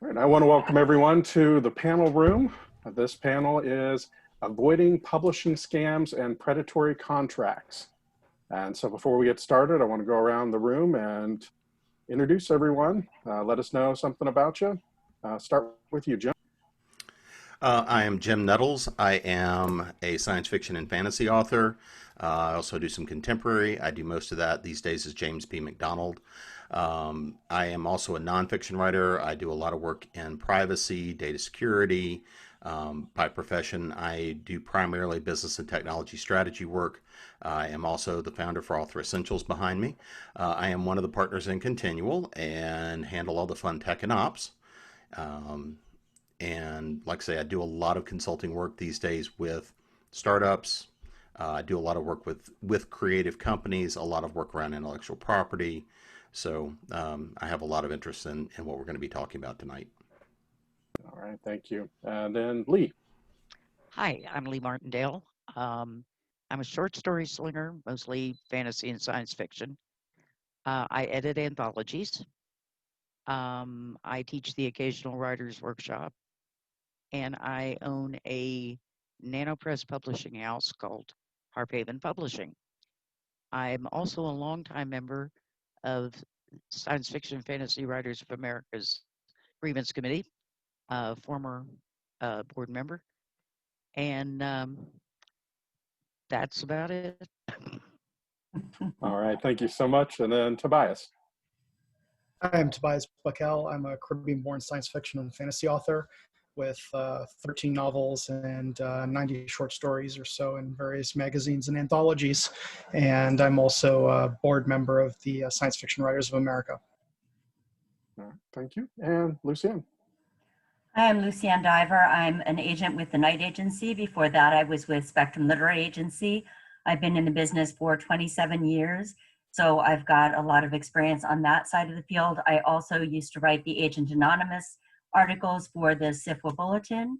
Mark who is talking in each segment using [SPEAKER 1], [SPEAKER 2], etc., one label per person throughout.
[SPEAKER 1] All right, I want to welcome everyone to the panel room. This panel is Avoiding Publishing Scams and Predatory Contracts. And so before we get started, I want to go around the room and introduce everyone. Let us know something about you. Start with you, Jim.
[SPEAKER 2] I am Jim Nettles. I am a science fiction and fantasy author. I also do some contemporary. I do most of that these days as James B. McDonald. I am also a nonfiction writer. I do a lot of work in privacy, data security. By profession, I do primarily business and technology strategy work. I am also the founder for Author Essentials behind me. I am one of the partners in Continual and handle all the fun tech and ops. And like I say, I do a lot of consulting work these days with startups. I do a lot of work with creative companies, a lot of work around intellectual property. So I have a lot of interest in what we're going to be talking about tonight.
[SPEAKER 1] All right, thank you. And then Lee.
[SPEAKER 3] Hi, I'm Lee Martindale. I'm a short story slinger, mostly fantasy and science fiction. I edit anthologies. I teach the occasional writer's workshop, and I own a nanopress publishing house called Harphaven Publishing. I'm also a longtime member of Science Fiction Fantasy Writers of America's Grievance Committee, former board member, and that's about it.
[SPEAKER 1] All right, thank you so much. And then Tobias.
[SPEAKER 4] I'm Tobias Buckell. I'm a Caribbean-born science fiction and fantasy author with 13 novels and 90 short stories or so in various magazines and anthologies. And I'm also a board member of the Science Fiction Writers of America.
[SPEAKER 1] All right, thank you. And Lucienne.
[SPEAKER 5] Hi, I'm Lucienne Diver. I'm an agent with the Knight Agency. Before that, I was with Spectrum Literary Agency. I've been in the business for 27 years, so I've got a lot of experience on that side of the field. I also used to write the Agent Anonymous articles for the SIFWA Bulletin,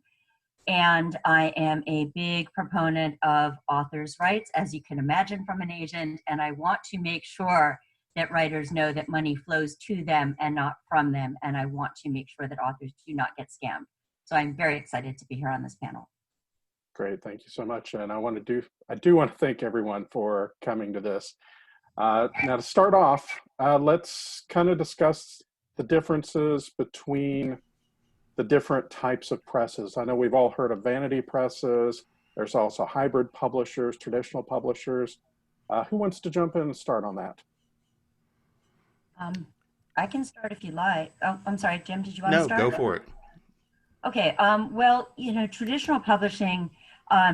[SPEAKER 5] and I am a big proponent of authors' rights, as you can imagine from an agent, and I want to make sure that writers know that money flows to them and not from them, and I want to make sure that authors do not get scammed. So I'm very excited to be here on this panel.
[SPEAKER 1] Great, thank you so much. And I do want to thank everyone for coming to this. Now to start off, let's kind of discuss the differences between the different types of presses. I know we've all heard of vanity presses. There's also hybrid publishers, traditional publishers. Who wants to jump in and start on that?
[SPEAKER 5] I can start if you like. Oh, I'm sorry, Jim, did you want to start?
[SPEAKER 2] No, go for it.
[SPEAKER 5] Okay, well, traditional publishing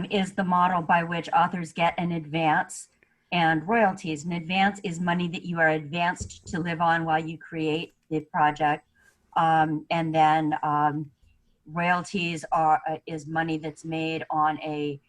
[SPEAKER 5] is the model by which authors get an advance and royalties. An advance is money that you are advanced to live on while you create the project. And then royalties is money that's made on a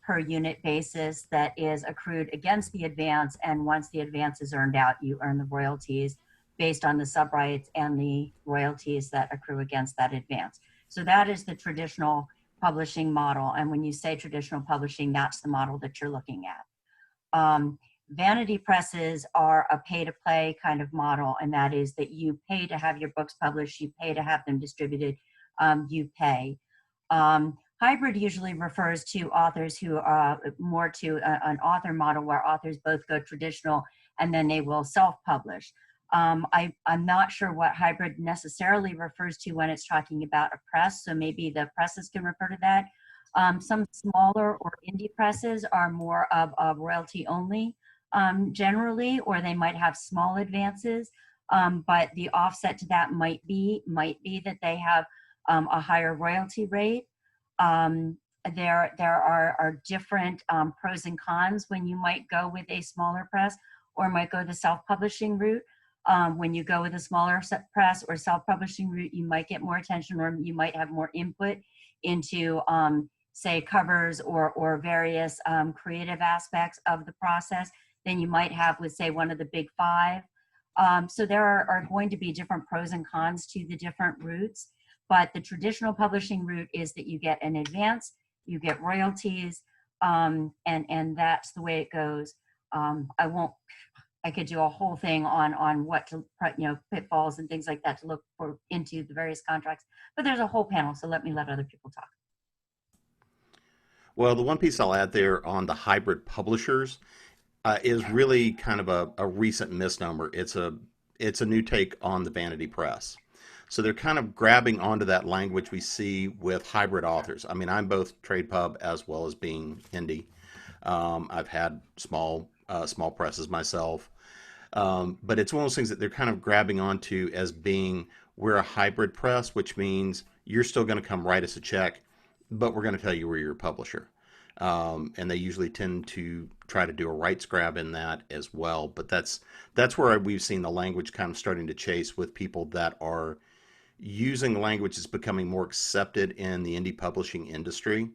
[SPEAKER 5] per unit basis that is accrued against the advance, and once the advance is earned out, you earn the royalties based on the subrights and the royalties that accrue against that advance. So that is the traditional publishing model, and when you say traditional publishing, that's the model that you're looking at. Vanity presses are a pay-to-play kind of model, and that is that you pay to have your books published, you pay to have them distributed, you pay. Hybrid usually refers to authors who are more to an author model where authors both go traditional and then they will self-publish. I'm not sure what hybrid necessarily refers to when it's talking about a press, so maybe the presses can refer to that. Some smaller or indie presses are more of royalty only generally, or they might have small advances, but the offset to that might be that they have a higher royalty rate. There are different pros and cons when you might go with a smaller press or might go the self-publishing route. When you go with a smaller press or self-publishing route, you might get more attention, or you might have more input into, say, covers or various creative aspects of the process than you might have with, say, one of the big five. So there are going to be different pros and cons to the different routes. But the traditional publishing route is that you get an advance, you get royalties, and that's the way it goes. I won't I could do a whole thing on what to, pitfalls and things like that to look for into the various contracts. But there's a whole panel, so let other people talk.
[SPEAKER 2] Well, the one piece I'll add there on the hybrid publishers is really kind of a recent misnomer. It's a new take on the vanity press. So they're kind of grabbing onto that language we see with hybrid authors. I mean, I'm both trade pub as well as being indie. I've had small presses myself, but it's one of those things that they're kind of grabbing onto as being, we're a hybrid press, which means you're still going to come write us a check, but we're going to tell you we're your publisher. And they usually tend to try to do a rights grab in that as well. But that's where we've seen the language kind of starting to chase with people that are using language that's becoming more accepted in the indie publishing industry.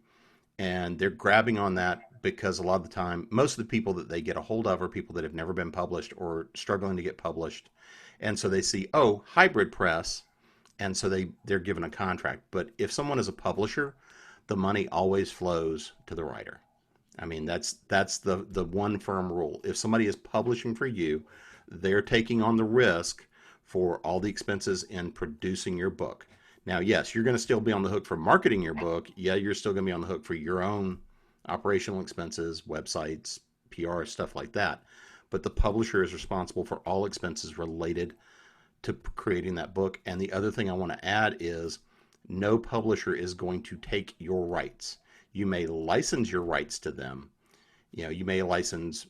[SPEAKER 2] And they're grabbing on that because a lot of the time, most of the people that they get a hold of are people that have never been published or struggling to get published. And so they see, oh, hybrid press. And so they're given a contract. But if someone is a publisher, the money always flows to the writer. I mean, that's the one firm rule. If somebody is publishing for you, they're taking on the risk for all the expenses in producing your book. Now, yes, you're going to still be on the hook for marketing your book. Yeah, you're still going to be on the hook for your own operational expenses, websites, PR, stuff like that. But the publisher is responsible for all expenses related to creating that book. And the other thing I want to add is no publisher is going to take your rights. You may license your rights to them. You may license,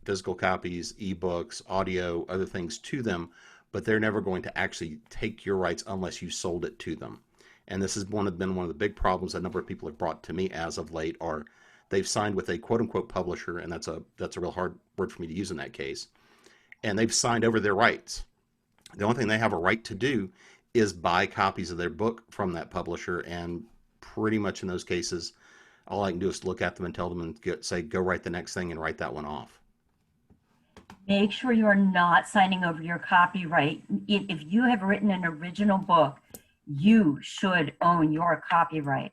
[SPEAKER 2] physical copies, ebooks, audio, other things to them, but they're never going to actually take your rights unless you sold it to them. And this has been one of the big problems a number of people have brought to me as of late are they've signed with a quote unquote publisher, and that's a real hard word for me to use in that case. And they've signed over their rights. The only thing they have a right to do is buy copies of their book from that publisher, and pretty much in those cases, all I can do is look at them and tell them and say, go write the next thing and write that one off.
[SPEAKER 5] Make sure you are not signing over your copyright. If you have written an original book, you should own your copyright.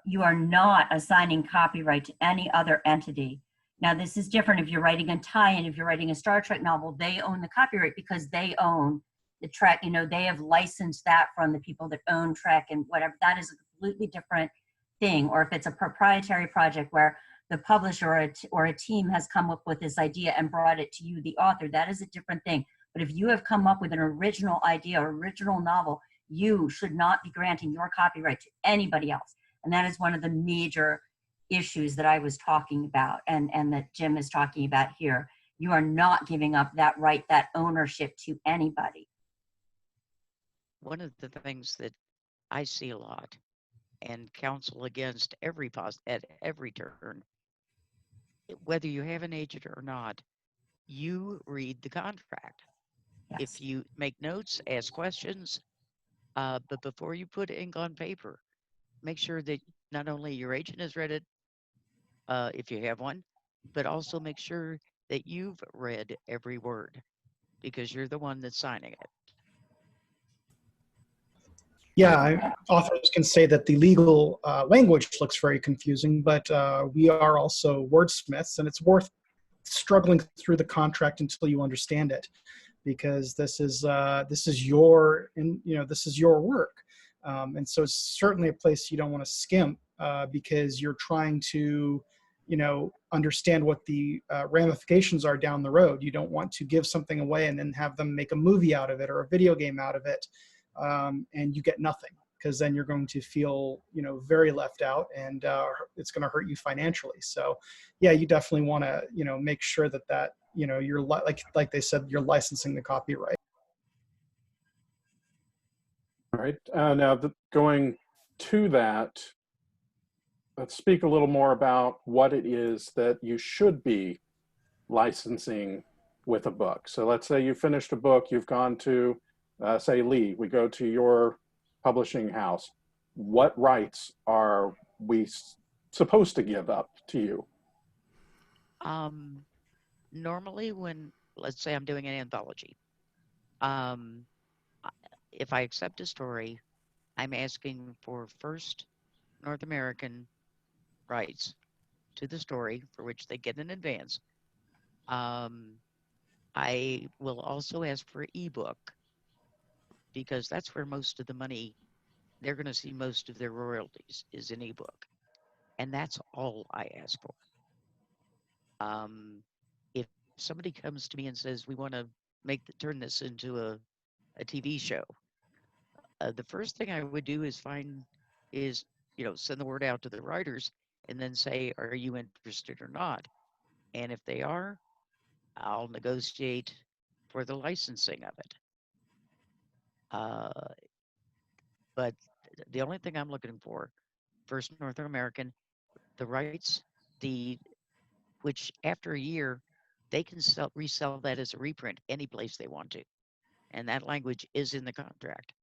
[SPEAKER 5] You are not assigning copyright to any other entity. Now, this is different if you're writing a tie-in. If you're writing a Star Trek novel, they own the copyright because they own the Trek. They have licensed that from the people that own Trek and whatever. That is a completely different thing. Or if it's a proprietary project where the publisher or a team has come up with this idea and brought it to you, the author, that is a different thing. But if you have come up with an original idea or original novel, you should not be granting your copyright to anybody else. And that is one of the major issues that I was talking about and that Jim is talking about here. You are not giving up that right, that ownership to anybody.
[SPEAKER 3] One of the things that I see a lot and counsel against at every turn, whether you have an agent or not, you read the contract.
[SPEAKER 5] Yes.
[SPEAKER 3] If you make notes, ask questions, but before you put ink on paper, make sure that not only your agent has read it, if you have one, but also make sure that you've read every word because you're the one that's signing it.
[SPEAKER 4] Yeah, authors can say that the legal language looks very confusing, but we are also wordsmiths, and it's worth struggling through the contract until you understand it, because this is your this is your work, and so it's certainly a place you don't want to skimp because you're trying to understand what the ramifications are down the road. You don't want to give something away and then have them make a movie out of it or a video game out of it. And you get nothing, because then you're going to feel, very left out, and it's going to hurt you financially. So, yeah, you definitely want to, make sure that you're like they said, you're licensing the copyright.
[SPEAKER 1] All right. Now, going to that, let's speak a little more about what it is that you should be licensing with a book. So let's say you finished a book, you've gone to say Lee, we go to your publishing house. What rights are we supposed to give up to you?
[SPEAKER 3] Normally when, let's say I'm doing an anthology, if I accept a story, I'm asking for first North American rights to the story for which they get in advance. I will also ask for ebook because that's where most of the money, they're going to see most of their royalties is in ebook. And that's all I ask for. If somebody comes to me and says, we want to turn this into a TV show, the first thing I would do is send the word out to the writers and then say, are you interested or not? And if they are, I'll negotiate for the licensing of it. But the only thing I'm looking for, first North American, the rights, which after a year, they can resell that as a reprint any place they want to. And that language is in the contract.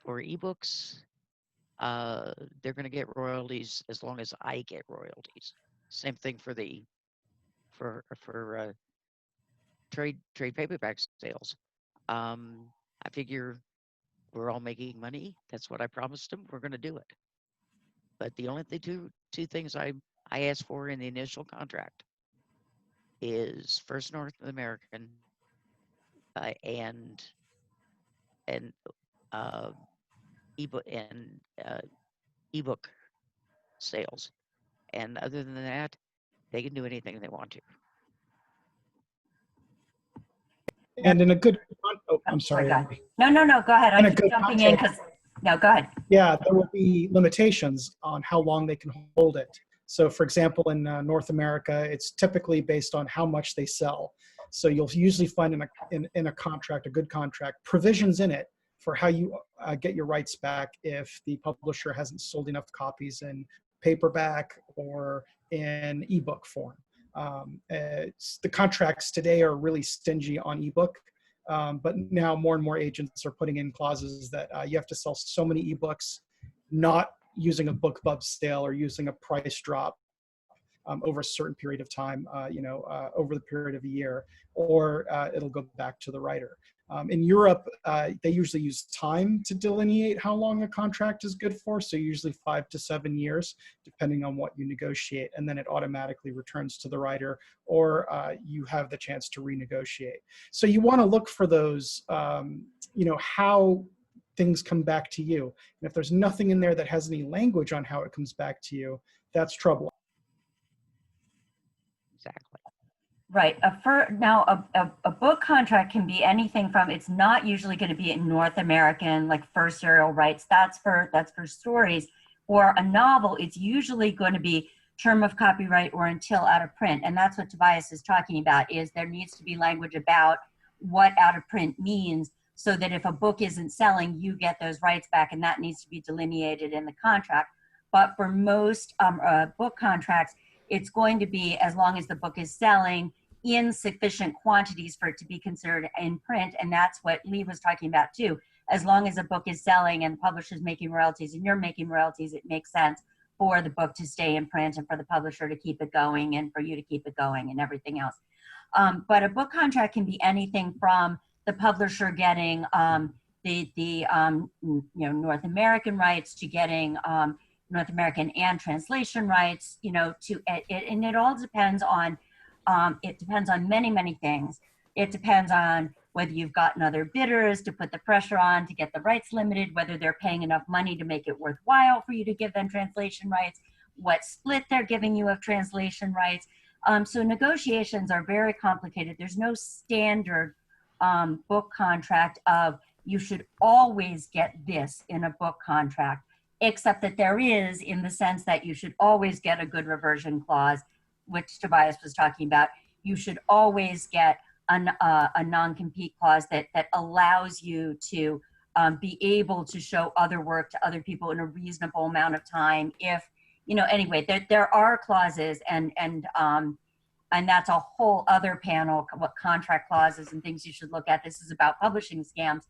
[SPEAKER 3] For ebooks, they're going to get royalties as long as I get royalties. Same thing for trade paperback sales. I figure we're all making money. That's what I promised them. We're going to do it. But the only two things I asked for in the initial contract is first North American and ebook and ebook sales. And other than that, they can do anything they want to.
[SPEAKER 4] And in a good, oh, I'm sorry.
[SPEAKER 5] No, go ahead. I'm jumping in because, no, go ahead.
[SPEAKER 4] Yeah, there will be limitations on how long they can hold it. So for example, in North America, it's typically based on how much they sell. So you'll usually find in a contract, a good contract, provisions in it for how you get your rights back if the publisher hasn't sold enough copies in paperback or in ebook form. The contracts today are really stingy on ebook, but now more and more agents are putting in clauses that you have to sell so many ebooks, not using a book bub sale or using a price drop over a certain period of time, over the period of a year, or it'll go back to the writer. In Europe, they usually use time to delineate how long a contract is good for, so usually 5 to 7 years, depending on what you negotiate, and then it automatically returns to the writer, or you have the chance to renegotiate. So you want to look for those, how things come back to you. And if there's nothing in there that has any language on how it comes back to you, that's trouble.
[SPEAKER 3] Exactly.
[SPEAKER 5] Right. A book contract can be anything from, it's not usually going to be in North American, like first serial rights. That's for stories. For a novel, it's usually going to be term of copyright or until out of print. And that's what Tobias is talking about, is there needs to be language about what out of print means, so that if a book isn't selling, you get those rights back, and that needs to be delineated in the contract. But for most book contracts, it's going to be as long as the book is selling in sufficient quantities for it to be considered in print. And that's what Lee was talking about too. As long as a book is selling and the publisher's making royalties and you're making royalties, it makes sense for the book to stay in print and for the publisher to keep it going and for you to keep it going and everything else. But a book contract can be anything from the publisher getting North American rights to getting North American and translation rights, and it all depends on, many, many things. It depends on whether you've gotten other bidders to put the pressure on to get the rights limited, whether they're paying enough money to make it worthwhile for you to give them translation rights, what split they're giving you of translation rights. So negotiations are very complicated. There's no standard book contract of you should always get this in a book contract, except that there is, in the sense that you should always get a good reversion clause, which Tobias was talking about. You should always get a non-compete clause that allows you to be able to show other work to other people in a reasonable amount of time. If, anyway, there are clauses, and that's a whole other panel, what contract clauses and things you should look at. This is about publishing scams.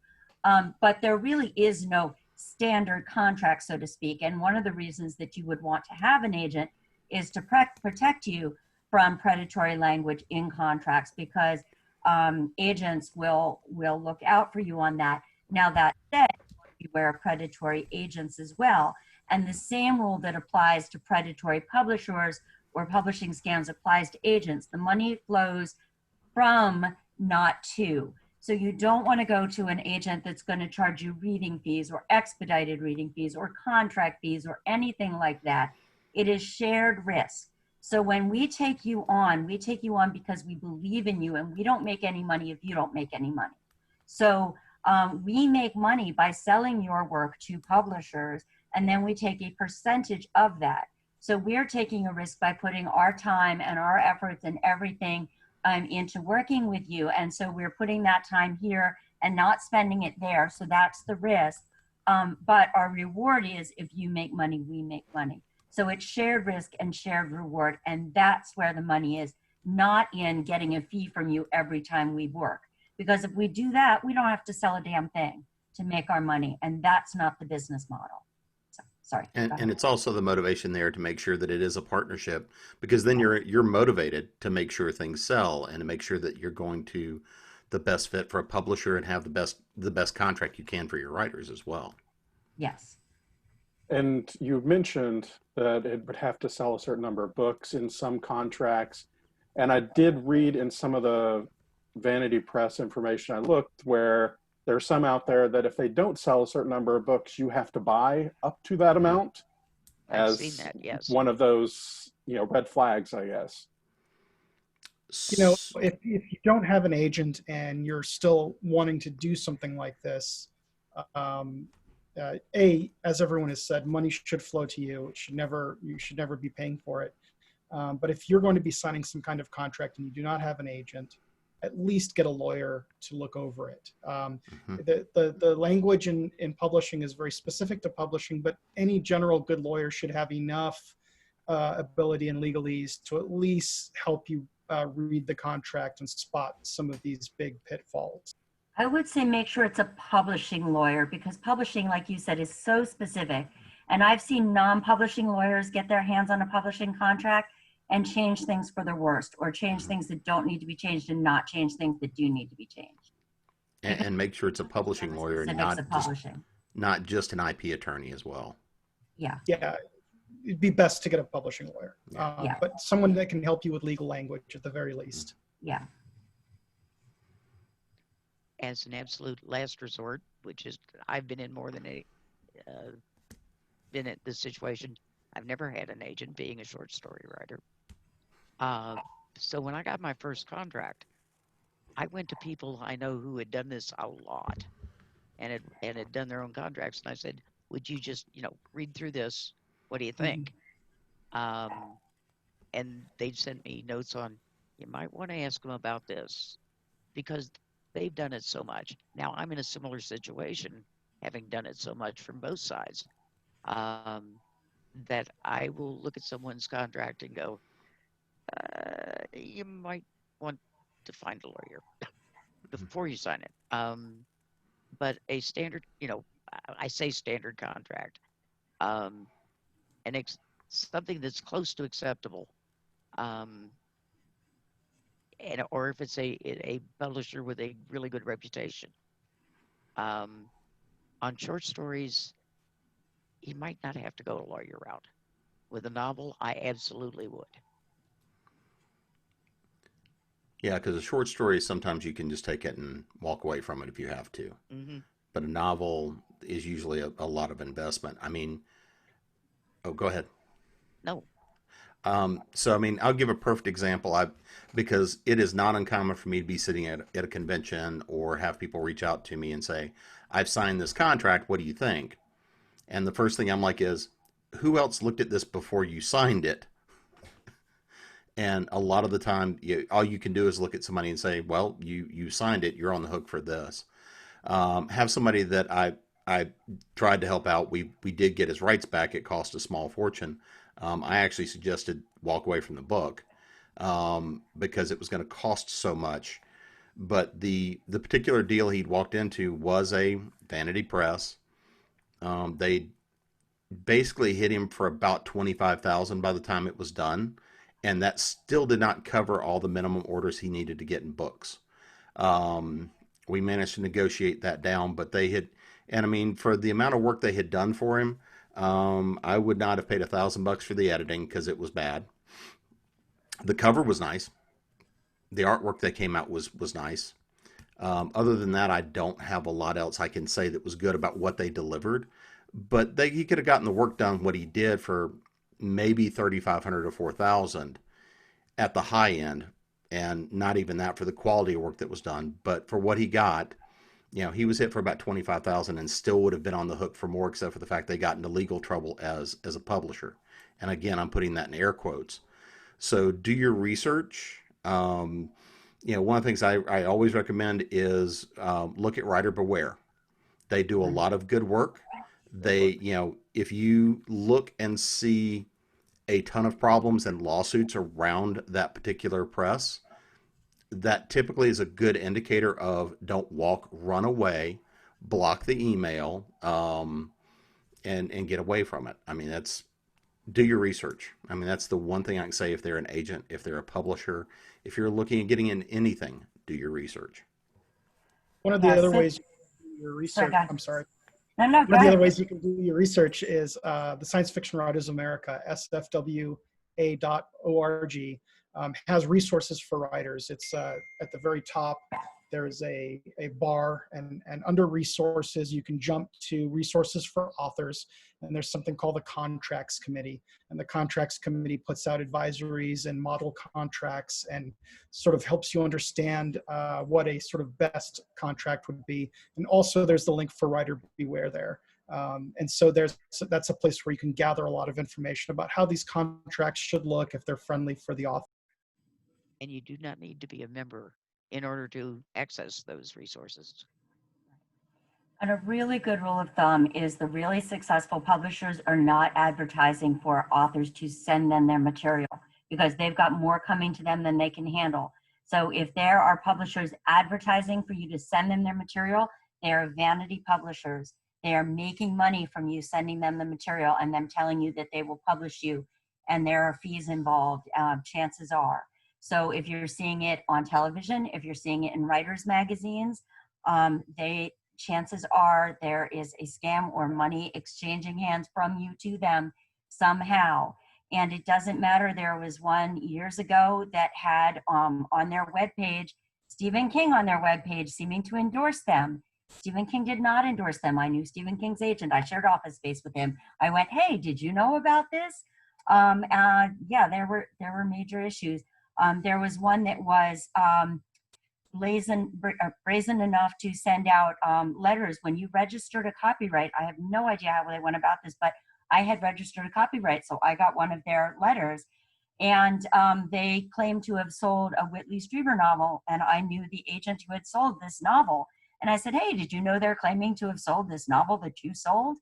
[SPEAKER 5] But there really is no standard contract, so to speak. And one of the reasons that you would want to have an agent is to protect you from predatory language in contracts, because agents will look out for you on that. Now, that said, beware of predatory agents as well. And the same rule that applies to predatory publishers or publishing scams applies to agents. The money flows from, not to. So you don't want to go to an agent that's going to charge you reading fees or expedited reading fees or contract fees or anything like that. It is shared risk. So when we take you on because we believe in you, and we don't make any money if you don't make any money. So we make money by selling your work to publishers, and then we take a percentage of that. So we're taking a risk by putting our time and our efforts and everything into working with you. And so we're putting that time here and not spending it there. So that's the risk. But our reward is, if you make money, we make money. So it's shared risk and shared reward. And that's where the money is, not in getting a fee from you every time we work. Because if we do that, we don't have to sell a damn thing to make our money. And that's not the business model. So, sorry.
[SPEAKER 2] And it's also the motivation there to make sure that it is a partnership, because then you're motivated to make sure things sell and to make sure that you're going to the best fit for a publisher and have the best contract you can for your writers as well.
[SPEAKER 5] Yes.
[SPEAKER 1] And you mentioned that it would have to sell a certain number of books in some contracts. And I did read in some of the vanity press information I looked, where there's some out there that if they don't sell a certain number of books, you have to buy up to that amount.
[SPEAKER 3] I've seen that, yes.
[SPEAKER 1] One of those, red flags, I guess.
[SPEAKER 4] If you don't have an agent and you're still wanting to do something like this, as everyone has said, money should flow to you. You should never be paying for it. But if you're going to be signing some kind of contract and you do not have an agent, at least get a lawyer to look over it. The language in publishing is very specific to publishing, but any general good lawyer should have enough ability and legalese to at least help you read the contract and spot some of these big pitfalls.
[SPEAKER 5] I would say make sure it's a publishing lawyer, because publishing, like you said, is so specific. And I've seen non-publishing lawyers get their hands on a publishing contract and change things for the worst, or change things that don't need to be changed and not change things that do need to be changed.
[SPEAKER 2] And make sure it's a publishing lawyer and not just an IP attorney as well.
[SPEAKER 5] Yeah.
[SPEAKER 4] Yeah, it'd be best to get a publishing lawyer, but someone that can help you with legal language at the very least.
[SPEAKER 5] Yeah.
[SPEAKER 3] As an absolute last resort, which is, I've been in more than been at this situation. I've never had an agent, being a short story writer. So when I got my first contract, I went to people I know who had done this a lot and had done their own contracts. And I said, would you just, read through this? What do you think? And they'd sent me notes on, you might want to ask them about this, because they've done it so much. Now I'm in a similar situation, having done it so much from both sides, that I will look at someone's contract and go, you might want to find a lawyer before you sign it. But a standard, I say standard contract, and something that's close to acceptable, or if it's a publisher with a really good reputation. On short stories, you might not have to go a lawyer route. With a novel, I absolutely would.
[SPEAKER 2] Yeah, because a short story, sometimes you can just take it and walk away from it if you have to.
[SPEAKER 3] Mm-hmm.
[SPEAKER 2] But a novel is usually a lot of investment. I mean, go ahead.
[SPEAKER 3] No.
[SPEAKER 2] So, I mean, I'll give a perfect example. Because it is not uncommon for me to be sitting at a convention or have people reach out to me and say, I've signed this contract. What do you think? And the first thing I'm like is, who else looked at this before you signed it? And a lot of the time, all you can do is look at somebody and say, well, you signed it. You're on the hook for this. Have somebody that I tried to help out. We did get his rights back. It cost a small fortune. I actually suggested walk away from the book because it was going to cost so much. But the particular deal he'd walked into was a vanity press. They basically hit him for about $25,000 by the time it was done. And that still did not cover all the minimum orders he needed to get in books. We managed to negotiate that down, but and I mean, for the amount of work they had done for him, I would not have paid $1,000 for the editing because it was bad. The cover was nice. The artwork that came out was nice. Other than that, I don't have a lot else I can say that was good about what they delivered. But he could have gotten the work done what he did for maybe 3,500 or 4,000 at the high end, and not even that for the quality of work that was done. But for what he got, he was hit for about 25,000 and still would have been on the hook for more, except for the fact they got into legal trouble as a publisher. And again, I'm putting that in air quotes. So do your research. One of the things I always recommend is look at Writer Beware. They do a lot of good work. If you look and see a ton of problems and lawsuits around that particular press, that typically is a good indicator of don't walk, run away, block the email, and get away from it. I mean, do your research. I mean, that's the one thing I can say. If they're an agent, if they're a publisher, if you're looking at getting in anything, do your research.
[SPEAKER 4] One of the other ways you can do your research, I'm sorry.
[SPEAKER 5] No,
[SPEAKER 4] One
[SPEAKER 5] go
[SPEAKER 4] of the
[SPEAKER 5] ahead.
[SPEAKER 4] other ways you can do your research is the Science Fiction Writers America, sfwa.org, has resources for writers. It's at the very top. There's a bar, and under resources, you can jump to resources for authors. And there's something called the Contracts Committee. And the Contracts Committee puts out advisories and model contracts and sort of helps you understand what a sort of best contract would be. And also there's the link for Writer Beware there. And so that's a place where you can gather a lot of information about how these contracts should look if they're friendly for the author.
[SPEAKER 3] And you do not need to be a member in order to access those resources.
[SPEAKER 5] And a really good rule of thumb is the really successful publishers are not advertising for authors to send them their material because they've got more coming to them than they can handle. So if there are publishers advertising for you to send them their material, they are vanity publishers. They are making money from you sending them the material and them telling you that they will publish you, and there are fees involved, chances are. So if you're seeing it on television, if you're seeing it in writers' magazines, chances are there is a scam or money exchanging hands from you to them somehow. And it doesn't matter. There was one years ago that had on their webpage, Stephen King on their webpage seeming to endorse them. Stephen King did not endorse them. I knew Stephen King's agent. I shared office space with him. I went, hey, did you know about this? Yeah, there were major issues. There was one that was brazen enough to send out letters when you registered a copyright. I have no idea how they went about this, but I had registered a copyright, so I got one of their letters, and they claimed to have sold a Whitley Strieber novel, and I knew the agent who had sold this novel, and I said, hey, did you know they're claiming to have sold this novel that you sold?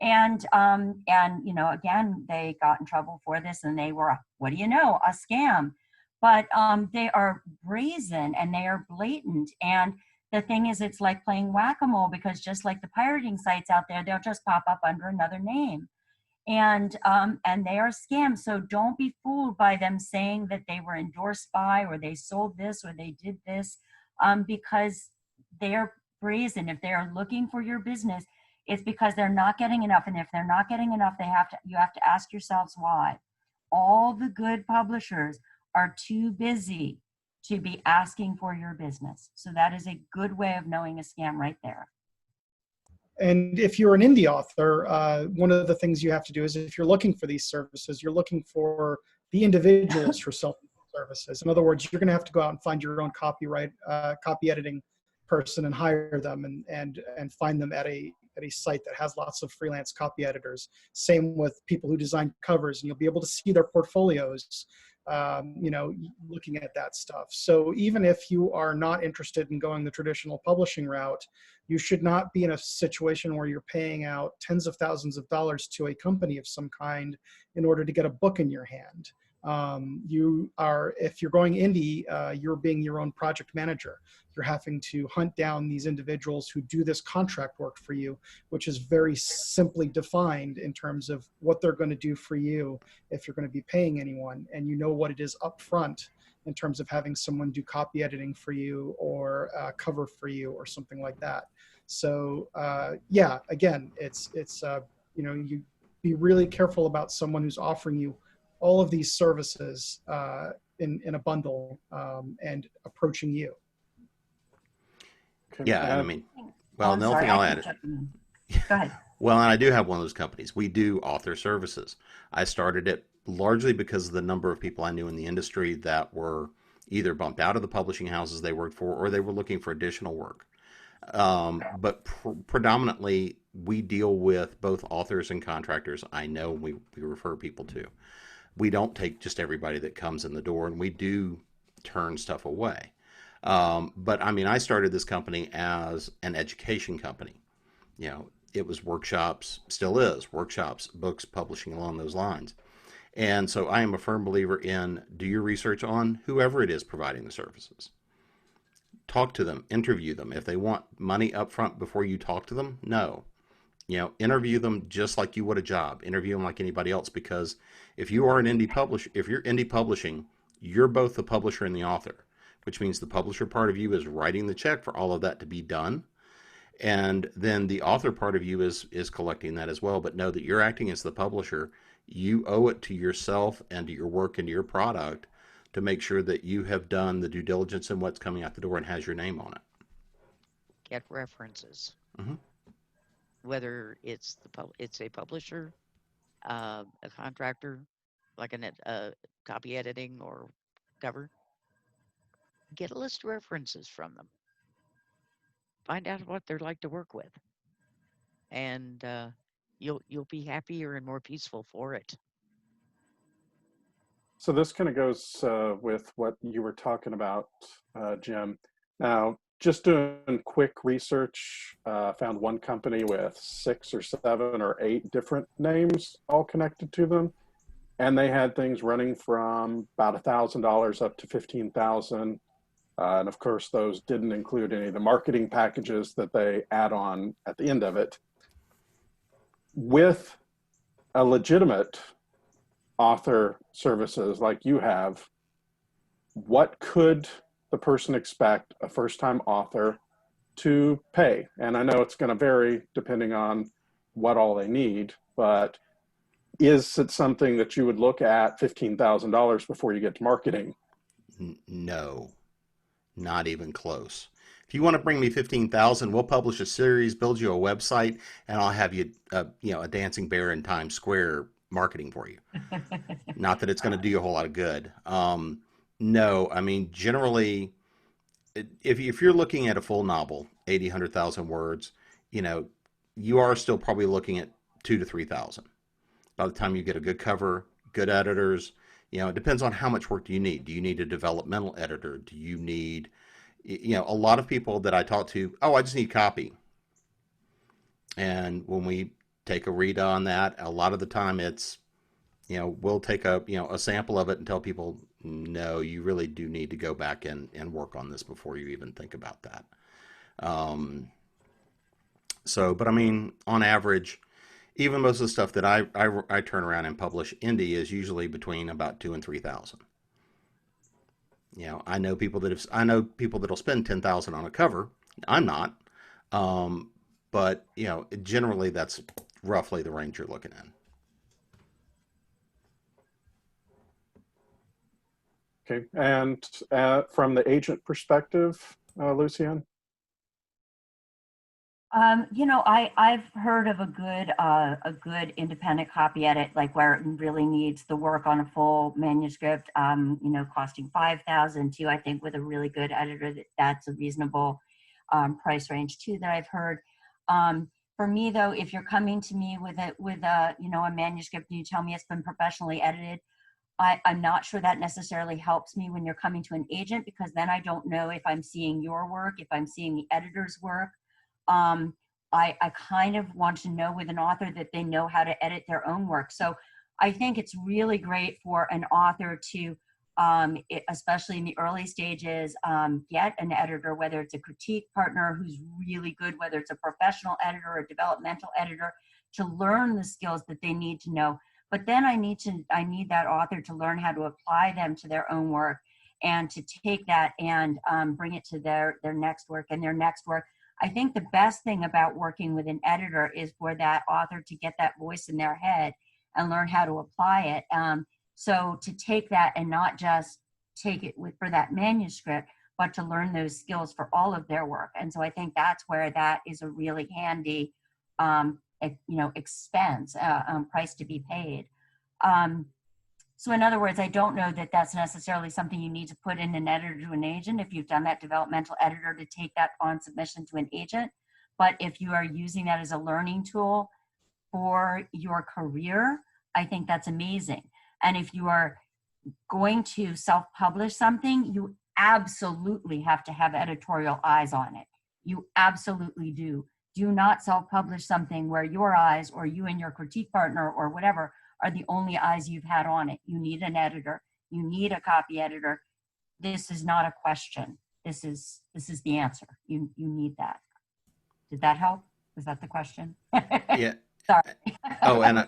[SPEAKER 5] And again, they got in trouble for this, and they were, what do you know, a scam. But they are brazen and they are blatant. And the thing is, it's like playing whack-a-mole, because just like the pirating sites out there, they'll just pop up under another name. And they are scams. So don't be fooled by them saying that they were endorsed by, or they sold this, or they did this, because they are brazen. If they are looking for your business, it's because they're not getting enough. And if they're not getting enough, you have to ask yourselves why. All the good publishers are too busy to be asking for your business. So that is a good way of knowing a scam right there.
[SPEAKER 4] And if you're an indie author, one of the things you have to do is, if you're looking for these services, you're looking for the individuals for self-services. In other words, you're going to have to go out and find your own copy editing person and hire them, and find them at a site that has lots of freelance copy editors. Same with people who design covers, and you'll be able to see their portfolios, looking at that stuff. So even if you are not interested in going the traditional publishing route, you should not be in a situation where you're paying out tens of thousands of dollars to a company of some kind in order to get a book in your hand. If you're going indie, you're being your own project manager. You're having to hunt down these individuals who do this contract work for you, which is very simply defined in terms of what they're going to do for you if you're going to be paying anyone, and you know what it is up front in terms of having someone do copy editing for you, or cover for you, or something like that. So again, it's you be really careful about someone who's offering you all of these services in a bundle and approaching you.
[SPEAKER 1] Okay.
[SPEAKER 2] Yeah, and I mean, well,
[SPEAKER 5] I'm
[SPEAKER 2] the only
[SPEAKER 5] sorry,
[SPEAKER 2] thing I'll
[SPEAKER 5] I
[SPEAKER 2] add,
[SPEAKER 5] can jump in. Go ahead.
[SPEAKER 2] well, and I do have one of those companies. We do author services. I started it largely because of the number of people I knew in the industry that were either bumped out of the publishing houses they worked for, or they were looking for additional work. But predominantly, we deal with both authors and contractors. I know we refer people to. We don't take just everybody that comes in the door, and we do turn stuff away. But I mean, I started this company as an education company. You know, it was workshops, still is workshops, books, publishing along those lines. And so I am a firm believer in do your research on whoever it is providing the services. Talk to them, interview them. If they want money up front before you talk to them, no. You know, interview them just like you would a job. Interview them like anybody else, because if you are an indie publisher, if you're indie publishing, you're both the publisher and the author, which means the publisher part of you is writing the check for all of that to be done. And then the author part of you is collecting that as well. But know that you're acting as the publisher. You owe it to yourself and to your work and to your product to make sure that you have done the due diligence in what's coming out the door and has your name on it.
[SPEAKER 3] Get references.
[SPEAKER 2] Mhm.
[SPEAKER 3] Whether it's it's a publisher, a contractor, like a copy editing or cover. Get a list of references from them. Find out what they're like to work with, and you'll be happier and more peaceful for it.
[SPEAKER 1] So this kind of goes with what you were talking about, Jim. Now, just doing quick research, found one company with 6 or 7 or 8 different names all connected to them. And they had things running from about $1,000 up to $15,000. And of course, those didn't include any of the marketing packages that they add on at the end of it. With a legitimate author services like you have, what could the person expect a first-time author to pay? And I know it's going to vary depending on what all they need, but is it something that you would look at $15,000 before you get to marketing?
[SPEAKER 2] No, not even close. If you want to bring me 15,000, we'll publish a series, build you a website, and I'll have you, a dancing bear in Times Square marketing for you. Not that it's going to do you a whole lot of good. No, I mean, generally, if you're looking at a full novel, 80, 100,000 words, you are still probably looking at 2,000 to 3,000. By the time you get a good cover, good editors, it depends on how much work do you need. Do you need a developmental editor? Do you need, a lot of people that I talk to, I just need copy. And when we take a read on that, a lot of the time it's, we'll take a sample of it and tell people, no, you really do need to go back and work on this before you even think about that. But I mean, on average, even most of the stuff that I turn around and publish indie is usually between about 2,000 and 3,000. I know people that'll spend 10,000 on a cover. I'm not, but generally that's roughly the range you're looking at.
[SPEAKER 1] Okay, and from the agent perspective, Lucienne?
[SPEAKER 5] I've heard of a good independent copy edit, like where it really needs the work on a full manuscript, costing $5,000 to, I think with a really good editor, that's a reasonable price range too that I've heard. For me though, if you're coming to me with a manuscript and you tell me it's been professionally edited, I'm not sure that necessarily helps me when you're coming to an agent, because then I don't know if I'm seeing your work, if I'm seeing the editor's work. I kind of want to know with an author that they know how to edit their own work. So I think it's really great for an author to, especially in the early stages, get an editor, whether it's a critique partner who's really good, whether it's a professional editor or a developmental editor, to learn the skills that they need to know. But then I need that author to learn how to apply them to their own work, and to take that and bring it to their next work and their next work. I think the best thing about working with an editor is for that author to get that voice in their head and learn how to apply it. So to take that and not just take it with for that manuscript, but to learn those skills for all of their work. And so I think that's where that is a really handy, expense, price to be paid. So in other words, I don't know that that's necessarily something you need to put in an editor to an agent if you've done that developmental editor to take that on submission to an agent. But if you are using that as a learning tool for your career, I think that's amazing. And if you are going to self-publish something, you absolutely have to have editorial eyes on it. You absolutely do. Do not self-publish something where your eyes or you and your critique partner or whatever are the only eyes you've had on it. You need an editor. You need a copy editor. This is not a question. This is the answer. You need that. Did that help? Was that the question?
[SPEAKER 2] Yeah.
[SPEAKER 5] Sorry.
[SPEAKER 2] Oh, and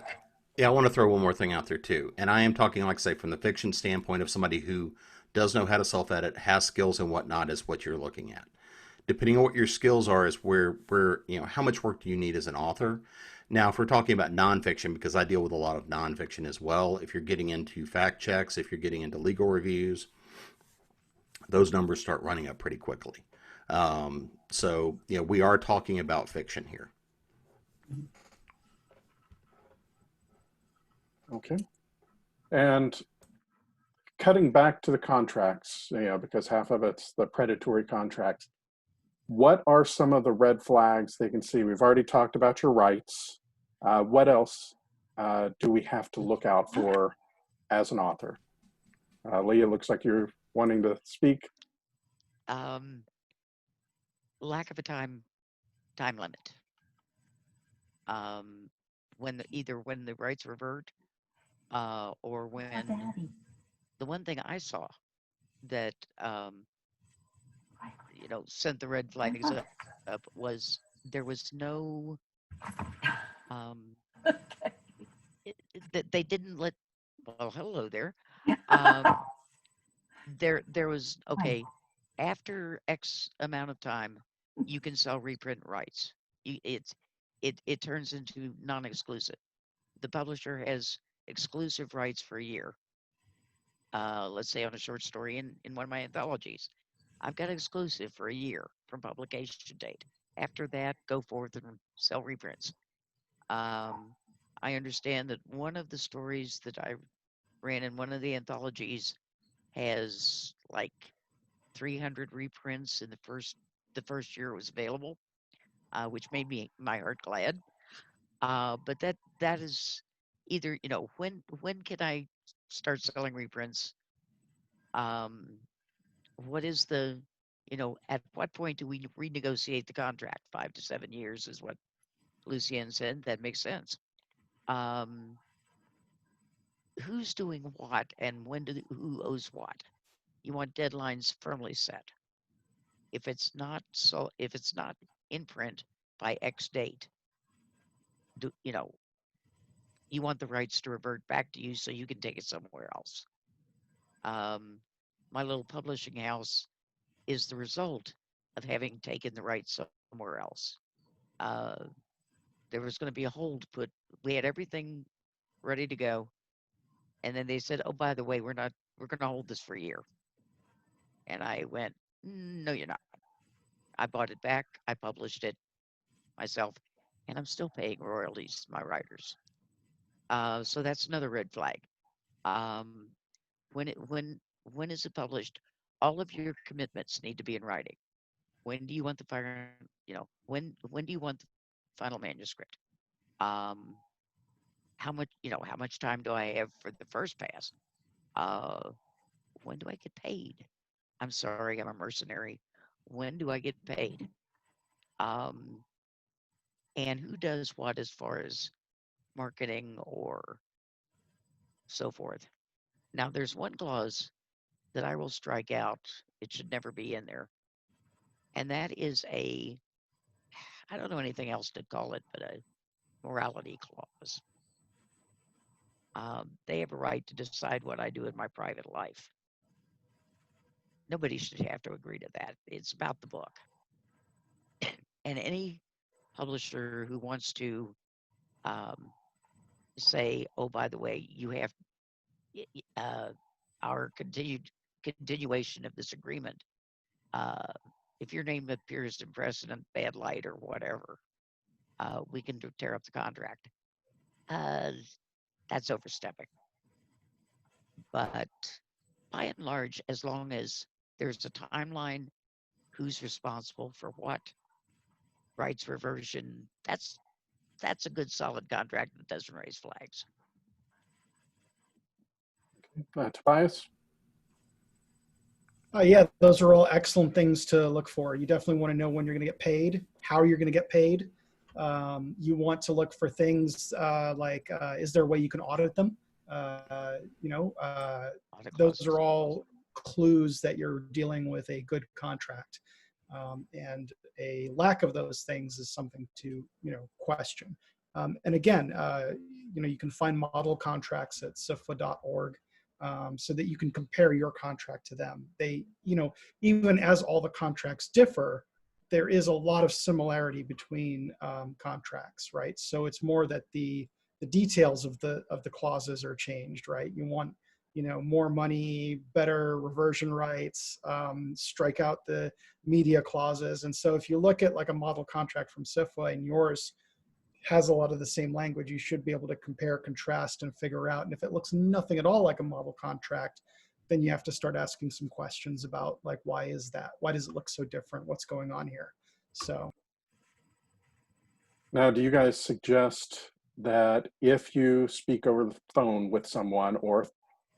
[SPEAKER 2] I want to throw one more thing out there too. And I am talking, like I say, from the fiction standpoint of somebody who does know how to self-edit, has skills and whatnot, is what you're looking at. Depending on what your skills are, is where how much work do you need as an author. Now, if we're talking about nonfiction, because I deal with a lot of nonfiction as well, if you're getting into fact checks, if you're getting into legal reviews, those numbers start running up pretty quickly. So, we are talking about fiction here.
[SPEAKER 1] Okay. And cutting back to the contracts, because half of it's the predatory contracts, what are some of the red flags they can see? We've already talked about your rights. What else do we have to look out for as an author? Leah, looks like you're wanting to speak.
[SPEAKER 3] Lack of a time limit. Either when the rights revert, or when the one thing I saw that sent the red flags up was there was no that they didn't let. Well, hello there. There was after X amount of time, you can sell reprint rights. It turns into non-exclusive. The publisher has exclusive rights for a year. Let's say on a short story in one of my anthologies, I've got exclusive for a year from publication date. After that, go forth and sell reprints. I understand that one of the stories that I ran in one of the anthologies has like 300 reprints in the first year it was available, which made my heart glad. But that is either when can I start selling reprints? What is the at what point do we renegotiate the contract? 5 to 7 years is what Lucienne said. That makes sense. Who's doing what and who owes what? You want deadlines firmly set. If it's not in print by X date, you want the rights to revert back to you so you can take it somewhere else. My little publishing house is the result of having taken the rights somewhere else. There was going to be a hold put. We had everything ready to go, and then they said, "Oh, by the way, we're going to hold this for a year." And I went, "No, you're not." I bought it back. I published it myself, and I'm still paying royalties to my writers. So that's another red flag. When is it published? All of your commitments need to be in writing. When do you want the final? When do you want the final manuscript? How much time do I have for the first pass? When do I get paid? I'm sorry, I'm a mercenary. When do I get paid? And who does what as far as marketing or so forth? Now, there's one clause that I will strike out. It should never be in there. And that is I don't know anything else to call it, but a morality clause. They have a right to decide what I do in my private life. Nobody should have to agree to that. It's about the book. And any publisher who wants to say, "Oh, by the way, you have our continued continuation of this agreement, if your name appears in precedent, bad light, or whatever, we can tear up the contract. That's overstepping. But by and large, as long as there's a timeline, who's responsible for what, rights reversion, that's a good solid contract that doesn't raise flags.
[SPEAKER 1] Tobias?
[SPEAKER 4] Yeah, those are all excellent things to look for. You definitely want to know when you're going to get paid, how you're going to get paid. You want to look for things like, is there a way you can audit them? Those are all clues that you're dealing with a good contract. And a lack of those things is something to, question. And again, you can find model contracts at cifla.org. So that you can compare your contract to them. They, even as all the contracts differ, there is a lot of similarity between contracts, right? So it's more that the details of the clauses are changed, right? You want, more money, better reversion rights, strike out the media clauses. And so if you look at like a model contract from CIFLA and yours has a lot of the same language, you should be able to compare, contrast, and figure out. And if it looks nothing at all like a model contract, then you have to start asking some questions about like, why is that? Why does it look so different? What's going on here? So.
[SPEAKER 1] Now, do you guys suggest that if you speak over the phone with someone, or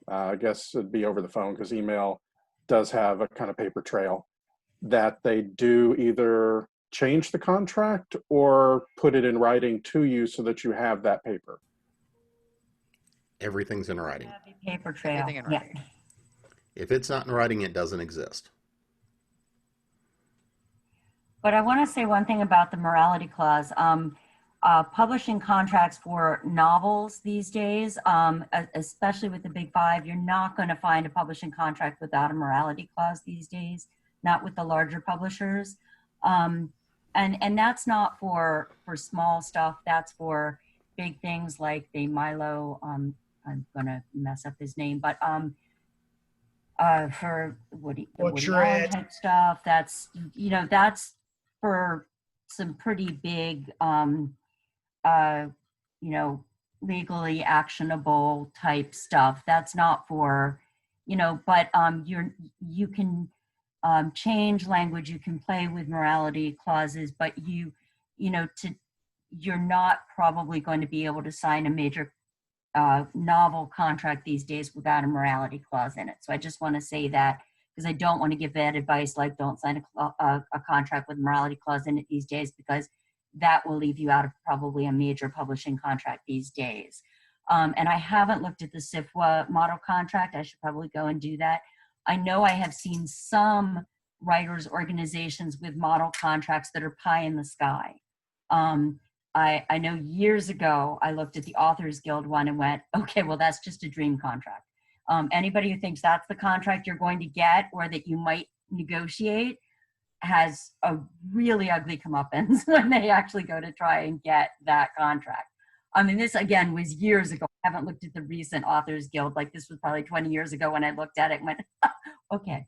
[SPEAKER 1] I guess it'd be over the phone because email does have a kind of paper trail, that they do either change the contract or put it in writing to you so that you have that paper?
[SPEAKER 2] Everything's in writing.
[SPEAKER 5] Paper trail.
[SPEAKER 3] Everything in writing.
[SPEAKER 5] Yeah.
[SPEAKER 2] If it's not in writing, it doesn't exist.
[SPEAKER 5] But I want to say one thing about the morality clause. Publishing contracts for novels these days, especially with the big five, you're not going to find a publishing contract without a morality clause these days, not with the larger publishers. And that's not for small stuff. That's for big things like the Milo, I'm going to mess up his name, but for Woody Allen type stuff, that's, that's for some pretty big, legally actionable type stuff. That's not for, but you can change language, you can play with morality clauses, but you're not probably going to be able to sign a major novel contract these days without a morality clause in it. So I just want to say that, because I don't want to give bad advice like don't sign a contract with a morality clause in it these days, because that will leave you out of probably a major publishing contract these days. And I haven't looked at the CIFWA model contract. I should probably go and do that. I know I have seen some writers' organizations with model contracts that are pie in the sky. I know years ago, I looked at the Authors Guild one and went, okay, well, that's just a dream contract. Anybody who thinks that's the contract you're going to get or that you might negotiate has a really ugly comeuppance when they actually go to try and get that contract. I mean, this again was years ago. I haven't looked at the recent Authors Guild. Like this was probably 20 years ago when I looked at it and went, okay.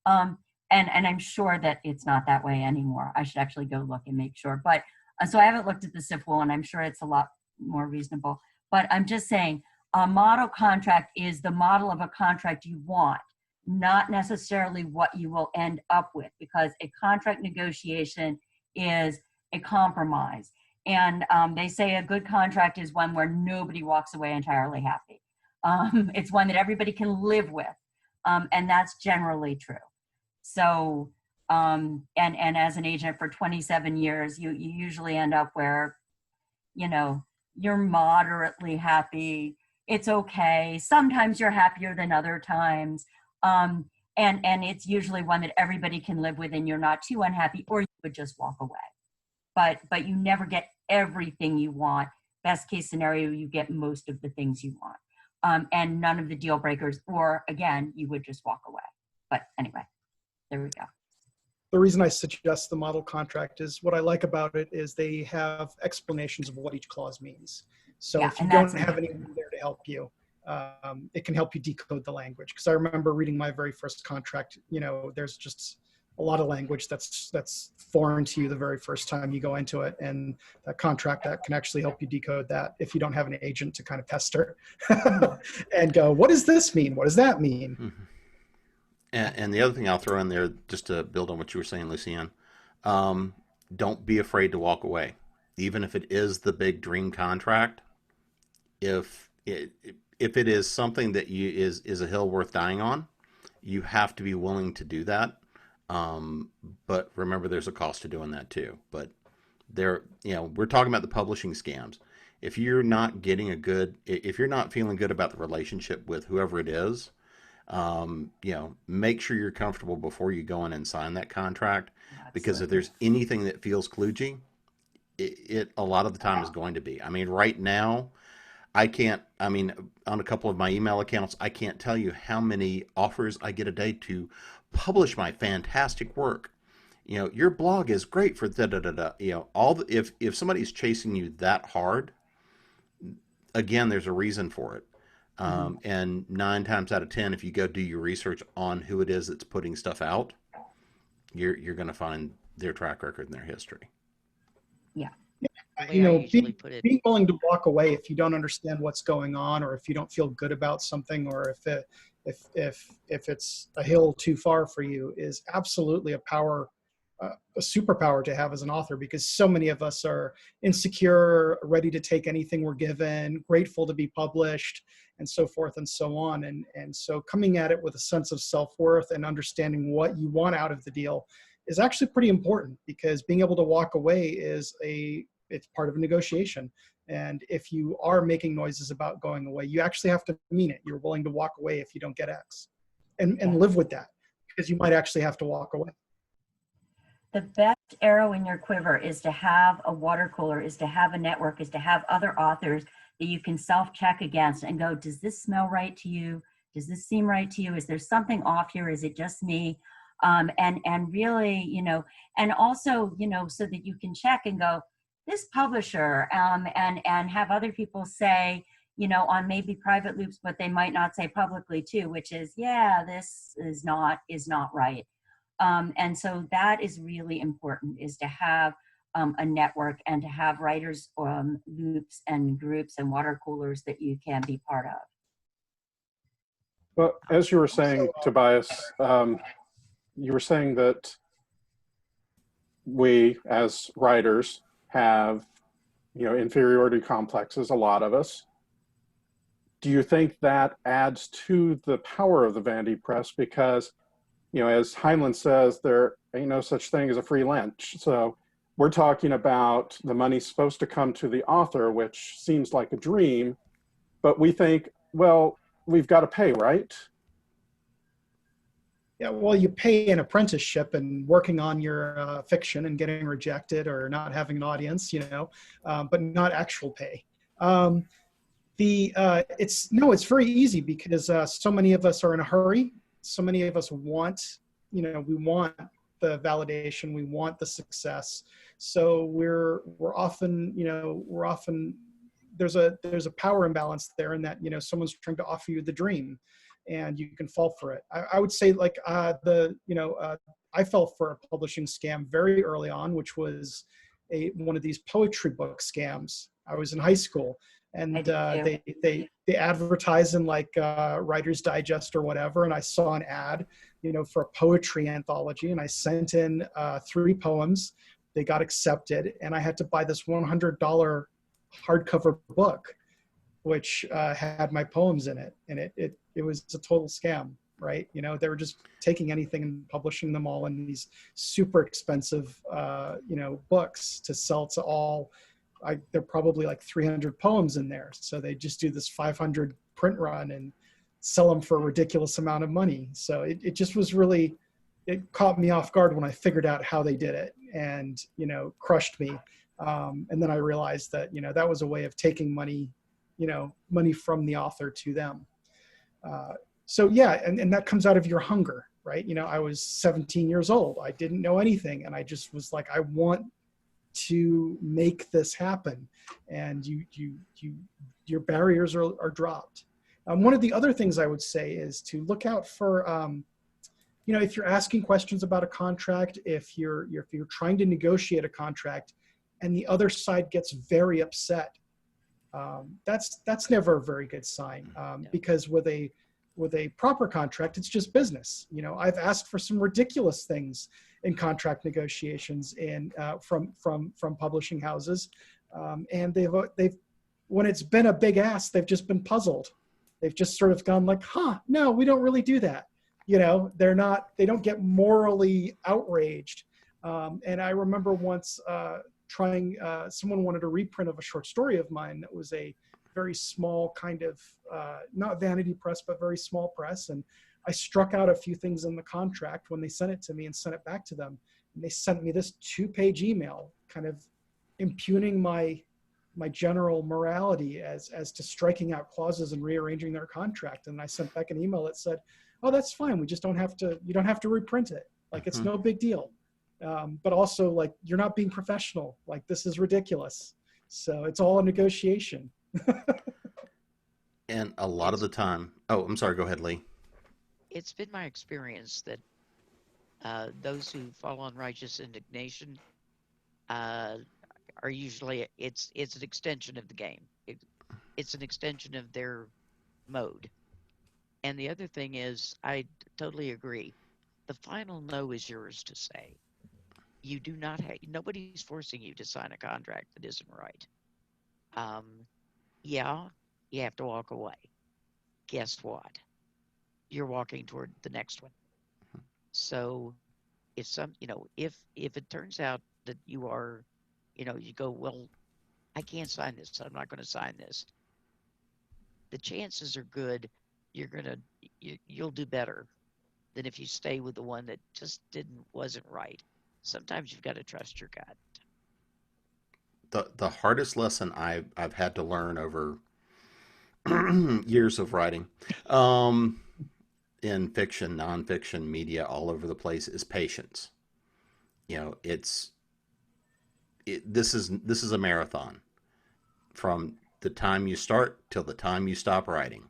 [SPEAKER 5] And I'm sure that it's not that way anymore. I should actually go look and make sure. But so I haven't looked at the CIFWA and I'm sure it's a lot more reasonable. But I'm just saying a model contract is the model of a contract you want, not necessarily what you will end up with, because a contract negotiation is a compromise. And they say a good contract is one where nobody walks away entirely happy. It's one that everybody can live with. And that's generally true. So, and as an agent for 27 years, you usually end up where, you're moderately happy. It's okay. Sometimes you're happier than other times. And it's usually one that everybody can live with and you're not too unhappy, or you would just walk away. But you never get everything you want. Best case scenario, you get most of the things you want. And none of the deal breakers, or again, you would just walk away. But anyway, there we go.
[SPEAKER 4] The reason I suggest the model contract is what I like about it is they have explanations of what each clause means. So
[SPEAKER 5] Yeah,
[SPEAKER 4] if you don't have anyone there to help you, it can help you decode the language. Because I remember reading my very first contract, there's just a lot of language that's foreign to you the very first time you go into it. And that contract that can actually help you decode that if you don't have an agent to kind of pester and go, what does this mean? What does that mean?
[SPEAKER 2] Mm-hmm. And the other thing I'll throw in there, just to build on what you were saying, Lucienne, don't be afraid to walk away. Even if it is the big dream contract, if it is something that is a hill worth dying on, you have to be willing to do that. But remember, there's a cost to doing that too. But we're talking about the publishing scams. If you're not if you're not feeling good about the relationship with whoever it is, make sure you're comfortable before you go in and sign that contract. Absolutely. Because if there's anything that feels kludgy, it a lot of the time is going to be. I mean, right now, on a couple of my email accounts, I can't tell you how many offers I get a day to publish my fantastic work. Your blog is great for da da da da. If somebody's chasing you that hard, again, there's a reason for it. And 9 times out of 10, if you go do your research on who it is that's putting stuff out, you're going to find their track record and their history.
[SPEAKER 5] Yeah.
[SPEAKER 4] Being willing to walk away if you don't understand what's going on, or if you don't feel good about something, or if it's a hill too far for you, is absolutely a superpower to have as an author, because so many of us are insecure, ready to take anything we're given, grateful to be published, and so forth and so on. And so coming at it with a sense of self-worth and understanding what you want out of the deal is actually pretty important, because being able to walk away it's part of a negotiation. And if you are making noises about going away, you actually have to mean it. You're willing to walk away if you don't get X, and live with that, because you might actually have to walk away.
[SPEAKER 5] The best arrow in your quiver is to have a water cooler, is to have a network, is to have other authors that you can self-check against and go, does this smell right to you? Does this seem right to you? Is there something off here? Is it just me? And really, and also, so that you can check and go, this publisher, and have other people say, on maybe private loops, but they might not say publicly too, which is, this is not right. And so that is really important, is to have a network and to have writers loops and groups and water coolers that you can be part of.
[SPEAKER 1] Well, as you were saying, Tobias, you were saying that we as writers have, inferiority complexes, a lot of us. Do you think that adds to the power of the Vanity Press? Because, as Heinlein says, there ain't no such thing as a free lunch. So we're talking about the money's supposed to come to the author, which seems like a dream, but we think, well, we've got to pay, right?
[SPEAKER 4] Yeah, well, you pay an apprenticeship and working on your fiction and getting rejected or not having an audience, but not actual pay. It's very easy, because so many of us are in a hurry. So many of us want, we want the validation, we want the success. So we're often there's a power imbalance there, in that someone's trying to offer you the dream, and you can fall for it. I would say, like, I fell for a publishing scam very early on, which was one of these poetry book scams. I was in high school, and they advertise in like Writer's Digest or whatever, and I saw an ad, for a poetry anthology, and I sent in 3 poems. They got accepted, and I had to buy this $100 hardcover book, which had my poems in it, and it was a total scam, right? They were just taking anything and publishing them all in these super expensive, books to sell to all. There are probably like 300 poems in there, so they just do this 500 print run and sell them for a ridiculous amount of money. So it just was really, it caught me off guard when I figured out how they did it, and crushed me. And then I realized that that was a way of taking money from the author to them. So yeah, and that comes out of your hunger, right? I was 17 years old. I didn't know anything, and I just was like, I want to make this happen. And your barriers are dropped. One of the other things I would say is to look out for, if you're asking questions about a contract, if you're trying to negotiate a contract and the other side gets very upset, that's never a very good sign, because with a proper contract, it's just business. I've asked for some ridiculous things in contract negotiations and from publishing houses, and they've when it's been a big ask, they've just been puzzled. They've just sort of gone like, no, we don't really do that. They don't get morally outraged. And I remember once someone wanted a reprint of a short story of mine that was a very small kind of, not vanity press, but very small press. And I struck out a few things in the contract when they sent it to me and sent it back to them. And they sent me this 2-page email kind of impugning my general morality as to striking out clauses and rearranging their contract. And I sent back an email that said, oh, that's fine. You don't have to reprint it. Like, it's no big deal. But also, like, you're not being professional. Like, this is ridiculous. So it's all a negotiation.
[SPEAKER 2] And a lot of the time, I'm sorry, go ahead, Lee.
[SPEAKER 3] It's been my experience that those who fall on righteous indignation are usually, it's an extension of the game. It's an extension of their mode. And the other thing is, I totally agree. The final no is yours to say. You do not have, nobody's forcing you to sign a contract that isn't right. Yeah, you have to walk away. Guess what? You're walking toward the next one. So if if it turns out that you are, you go, well, I can't sign this, so I'm not going to sign this. The chances are good you'll do better than if you stay with the one that just wasn't right. Sometimes you've got to trust your gut.
[SPEAKER 2] The hardest lesson I've had to learn over years of writing, in fiction, nonfiction, media, all over the place, is patience. This is a marathon from the time you start till the time you stop writing.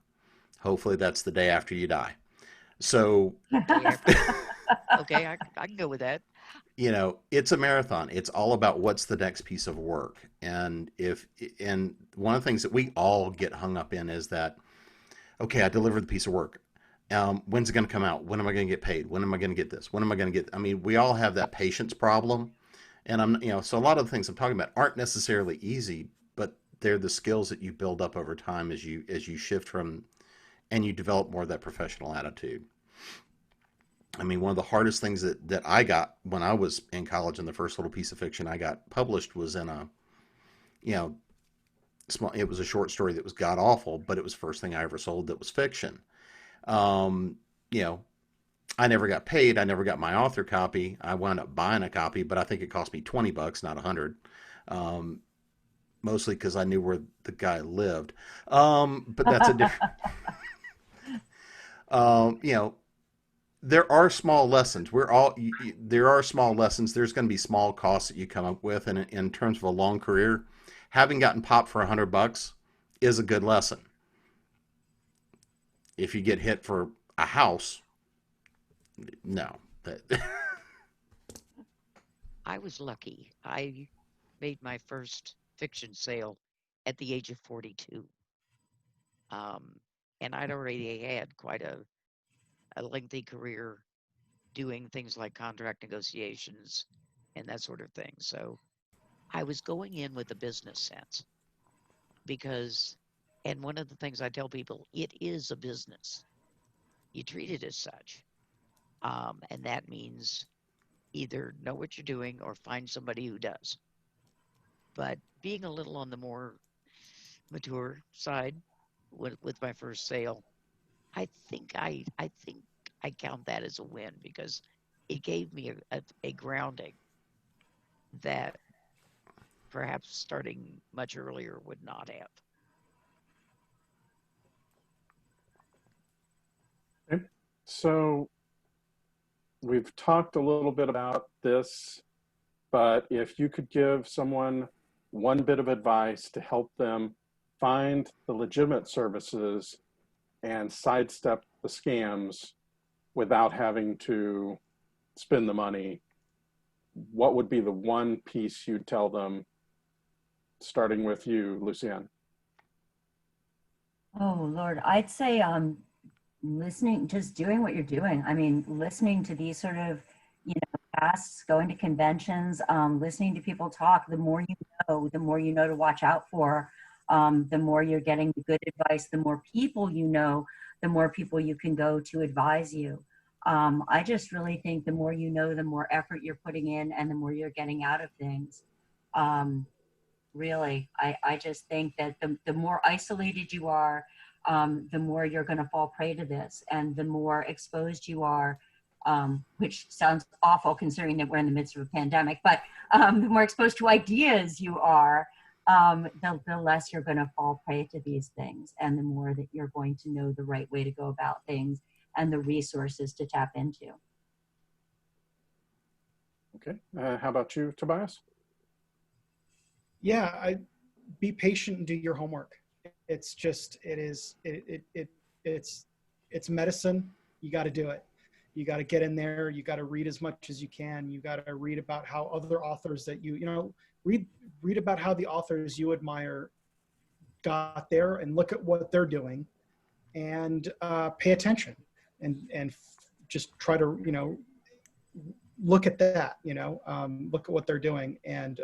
[SPEAKER 2] Hopefully that's the day after you die. So,
[SPEAKER 3] okay, I can go with that.
[SPEAKER 2] It's a marathon. It's all about what's the next piece of work. And one of the things that we all get hung up in is that, okay, I delivered the piece of work. When's it going to come out? When am I going to get paid? When am I going to get this? When am I going to get, we all have that patience problem. And so a lot of the things I'm talking about aren't necessarily easy, but they're the skills that you build up over time as you shift from, and you develop more of that professional attitude. One of the hardest things that I got when I was in college, and the first little piece of fiction I got published was in a, it was a short story that was god awful, but it was the first thing I ever sold that was fiction. I never got paid. I never got my author copy. I wound up buying a copy, but I think it cost me $20, not $100. Mostly because I knew where the guy lived. But that's a different. There are small lessons. There are small lessons. There's going to be small costs that you come up with, and in terms of a long career, having gotten popped for $100 is a good lesson. If you get hit for a house, no.
[SPEAKER 3] I was lucky. I made my first fiction sale at the age of 42. And I'd already had quite a lengthy career doing things like contract negotiations and that sort of thing. So I was going in with a business sense and one of the things I tell people, it is a business. You treat it as such. And that means either know what you're doing or find somebody who does. But being a little on the more mature side with my first sale, I think I count that as a win because it gave me a grounding that perhaps starting much earlier would not have.
[SPEAKER 1] Okay. So we've talked a little bit about this, but if you could give someone one bit of advice to help them find the legitimate services and sidestep the scams without having to spend the money, what would be the one piece you'd tell them, starting with you, Lucienne?
[SPEAKER 5] Oh Lord, I'd say listening, just doing what you're doing. I mean, listening to these sort of, casts, going to conventions, listening to people talk. The more you know to watch out for. The more you're getting good advice, the more people you know, the more people you can go to advise you. I just really think the more you know, the more effort you're putting in and the more you're getting out of things. Really, I just think that the more isolated you are, the more you're going to fall prey to this, and the more exposed you are, which sounds awful considering that we're in the midst of a pandemic, but the more exposed to ideas you are, the less you're going to fall prey to these things, and the more that you're going to know the right way to go about things and the resources to tap into.
[SPEAKER 1] Okay, how about you, Tobias?
[SPEAKER 4] Yeah, be patient and do your homework. It's medicine. You got to do it. You got to get in there. You got to read as much as you can. You got to read about how other authors that read about how the authors you admire got there, and look at what they're doing, and pay attention, and just try to look at that. Look at what they're doing, and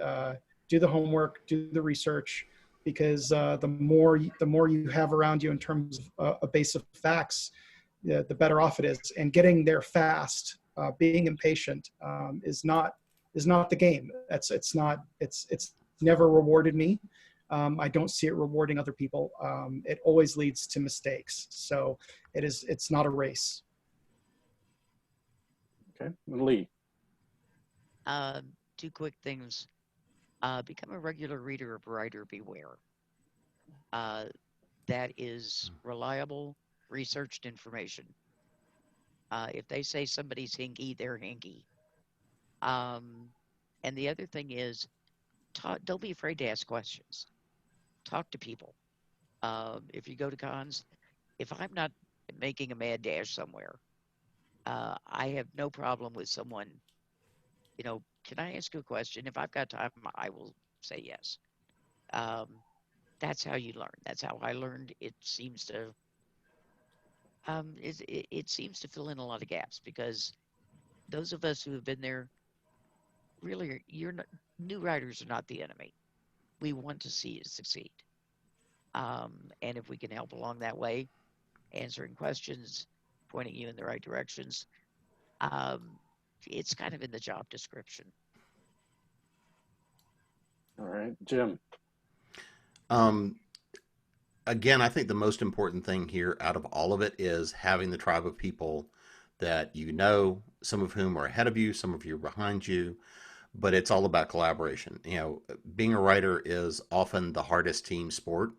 [SPEAKER 4] do the homework, do the research, because the more you have around you in terms of a base of facts, the better off it is. And getting there fast, being impatient, is not the game. It's never rewarded me. I don't see it rewarding other people. It always leads to mistakes. So it's not a race.
[SPEAKER 1] Okay, Lee.
[SPEAKER 3] Two quick things. Become a regular reader of Writer Beware. That is reliable, researched information. If they say somebody's hinky, they're hinky. And the other thing is, don't be afraid to ask questions. Talk to people. If you go to cons, if I'm not making a mad dash somewhere, I have no problem with someone, can I ask you a question? If I've got time, I will say yes. That's how you learn. That's how I learned. It seems to it seems to fill in a lot of gaps, because those of us who have been there, really, new writers are not the enemy. We want to see you succeed. And if we can help along that way, answering questions, pointing you in the right directions, it's kind of in the job description.
[SPEAKER 1] All right, Jim.
[SPEAKER 2] Again, I think the most important thing here out of all of it is having the tribe of people that some of whom are ahead of you, some of you are behind you, but it's all about collaboration. Being a writer is often the hardest team sport.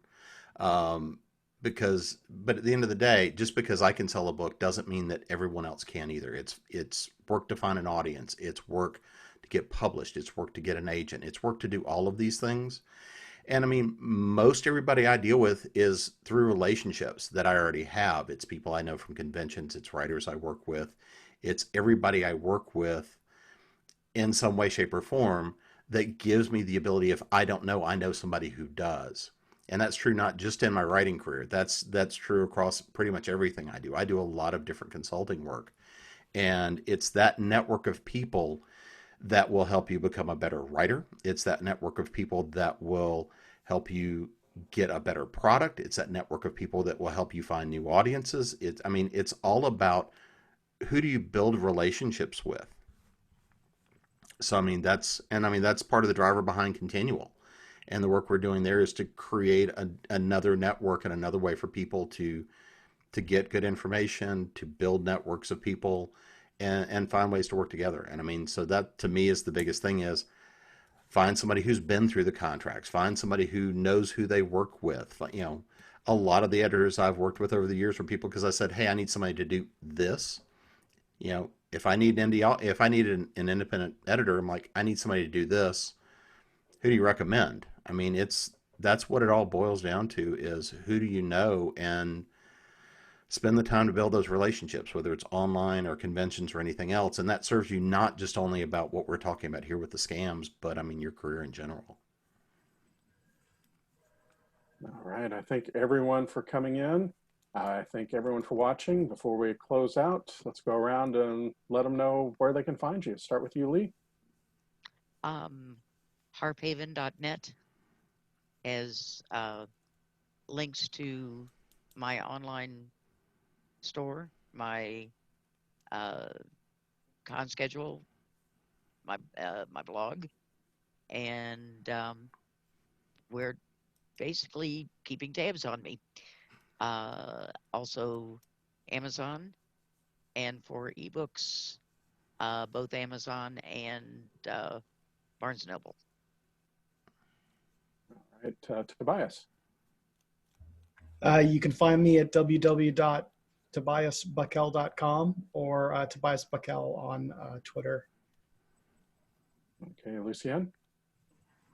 [SPEAKER 2] But at the end of the day, just because I can sell a book doesn't mean that everyone else can either. It's work to find an audience. It's work to get published. It's work to get an agent. It's work to do all of these things. And I mean, most everybody I deal with is through relationships that I already have. It's people I know from conventions. It's writers I work with. It's everybody I work with in some way, shape, or form that gives me the ability, if I don't know, I know somebody who does. And that's true not just in my writing career. That's true across pretty much everything I do. I do a lot of different consulting work. And it's that network of people that will help you become a better writer. It's that network of people that will help you get a better product. It's that network of people that will help you find new audiences. It's all about who do you build relationships with. So that's part of the driver behind Continual. And the work we're doing there is to create another network and another way for people to get good information, to build networks of people, and find ways to work together. And so that to me is the biggest thing, is find somebody who's been through the contracts, find somebody who knows who they work with. A lot of the editors I've worked with over the years were people, because I said, hey, I need somebody to do this. If I need an independent editor, I'm like, I need somebody to do this. Who do you recommend? That's what it all boils down to, is who do you know? And spend the time to build those relationships, whether it's online or conventions or anything else. And that serves you not just only about what we're talking about here with the scams, but I mean your career in general.
[SPEAKER 1] All right. I thank everyone for coming in. I thank everyone for watching. Before we close out, let's go around and let them know where they can find you. Start with you, Lee.
[SPEAKER 3] Harphaven.net has links to my online store, my con schedule, my blog, and we're basically keeping tabs on me. Also, Amazon, and for ebooks, both Amazon and Barnes & Noble.
[SPEAKER 1] All right, Tobias.
[SPEAKER 4] You can find me at www.tobiasbuckell.com or Tobias Buckell on Twitter.
[SPEAKER 1] Okay, Lucienne.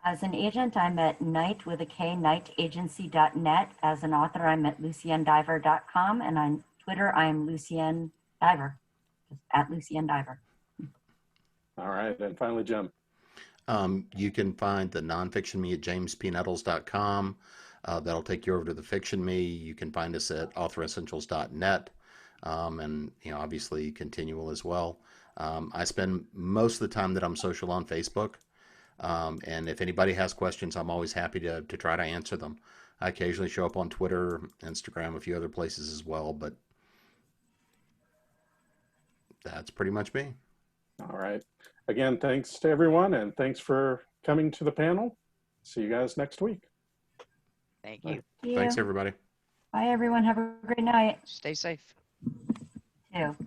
[SPEAKER 5] As an agent, I'm at Knight with a K, knightagency.net. As an author, I'm at luciennediver.com. And on Twitter, I'm Lucienne Diver, just at Lucienne Diver.
[SPEAKER 1] All right, and finally, Jim.
[SPEAKER 2] You can find the nonfiction me at jamespnettles.com. That'll take you over to the fiction me. You can find us at authoressentials.net, and obviously Continual as well. I spend most of the time that I'm social on Facebook, and if anybody has questions, I'm always happy to try to answer them. I occasionally show up on Twitter, Instagram, a few other places as well, but that's pretty much me.
[SPEAKER 1] All right. Again, thanks to everyone, and thanks for coming to the panel. See you guys next week.
[SPEAKER 3] Thank you.
[SPEAKER 2] Thanks, everybody.
[SPEAKER 5] Bye, everyone. Have a great night.
[SPEAKER 3] Stay safe.
[SPEAKER 5] You too.